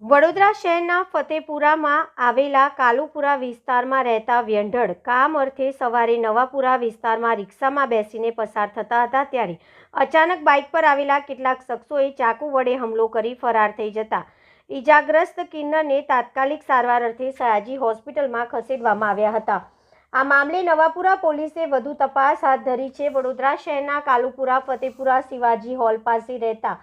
વડોદરા શહેરના ફતેપુરામાં આવેલા કાલુપુરા વિસ્તારમાં રહેતા વ્યંઢળ કામ અર્થે સવારે નવાપુરા વિસ્તારમાં રિક્ષામાં બેસીને પસાર થતા હતા ત્યારે અચાનક બાઇક પર આવેલા કેટલાક શખ્સોએ ચાકુ વડે હુમલો કરી ફરાર થઈ જતા ઈજાગ્રસ્ત કિન્નરને તાત્કાલિક સારવાર અર્થે સયાજી હોસ્પિટલમાં ખસેડવામાં આવ્યા હતા। આ મામલે નવાપુરા પોલીસે વધુ તપાસ હાથ ધરી છે। વડોદરા શહેરના કાલુપુરા ફતેપુરા શિવાજી હોલ પાસે રહેતા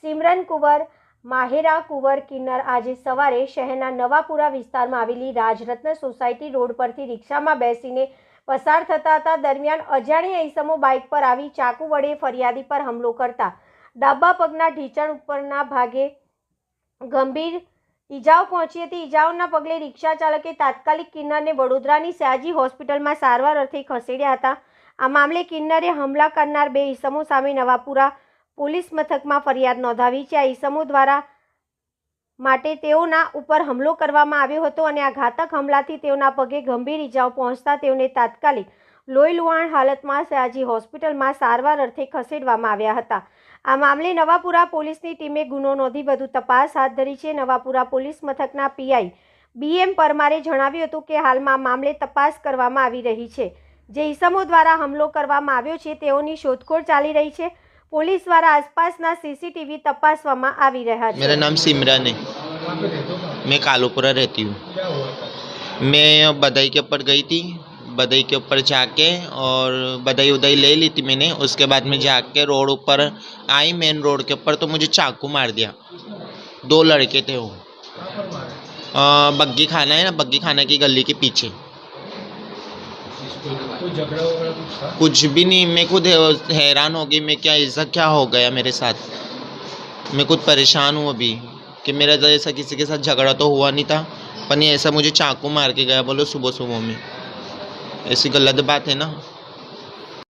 સિમરન કુંવર માહેરા કુંવર કિન્નર આજે સવારે શહેરના નવાપુરા વિસ્તારમાં આવેલી રાજરત્ન સોસાયટી રોડ પરથી રિક્ષામાં બેસીને પસાર થતા હતા। દરમિયાન અજાણ્યા ઈસમો બાઇક પર આવી ચાકુ વડે ફરિયાદી પર હુમલો કરતા ડાબા પગના ઢીંચણ ઉપરના ભાગે ગંભીર ઈજાઓ પહોંચી હતી। ઈજાઓના પગલે રિક્ષા ચાલકે તાત્કાલિક કિન્નરને વડોદરાની સયાજી હોસ્પિટલમાં સારવાર અર્થે ખસેડ્યા હતા। આ મામલે કિન્નરે હુમલા કરનાર બે ઈસમો સામે નવાપુરા પોલીસ મથકમાં ફરિયાદ નોંધાવી છે। આ ઈસમો દ્વારા માટે તેઓના ઉપર હુમલો કરવામાં આવ્યો હતો અને આ ઘાતક હુમલાથી તેઓના પગે ગંભીર ઈજાઓ પહોંચતા તેઓને તાત્કાલિક લોહી લુહાણ હાલતમાં સયાજી હોસ્પિટલમાં સારવાર અર્થે ખસેડવામાં આવ્યા હતા। આ મામલે નવાપુરા પોલીસની ટીમે ગુનો નોંધી વધુ તપાસ હાથ ધરી છે। નવાપુરા પોલીસ મથકના પીઆઈ BM પરમારે જણાવ્યું હતું કે હાલમાં મામલે તપાસ કરવામાં આવી રહી છે। જે ઈસમો દ્વારા હુમલો કરવામાં આવ્યો છે તેઓની શોધખોળ ચાલી રહી છે। पुलिस द्वारा आसपासना CCTV तपासवामा आवी रहा है। मेरा नाम सिमरन है, मैं कालूपुरा रहती हूँ। मैं बधाई के ऊपर गई थी, बधाई के ऊपर जाके और बधाई उधाई ले ली थी मैंने। उसके बाद में जाके रोड ऊपर आई, मेन रोड के ऊपर, तो मुझे चाकू मार दिया। दो लड़के थे वो, बग्गी खाना है ना, बग्गी खाना की गली के पीछे। कुछ भी नहीं, मैं खुद हैरान हो गई, मैं क्या ऐसा क्या हो गया मेरे साथ। मैं खुद परेशान हूँ अभी कि मेरा तो ऐसा किसी के साथ झगड़ा तो हुआ नहीं था, पर ये ऐसा मुझे चाकू मार के गया, बोलो सुबह सुबह में। ऐसी गलत बात है ना।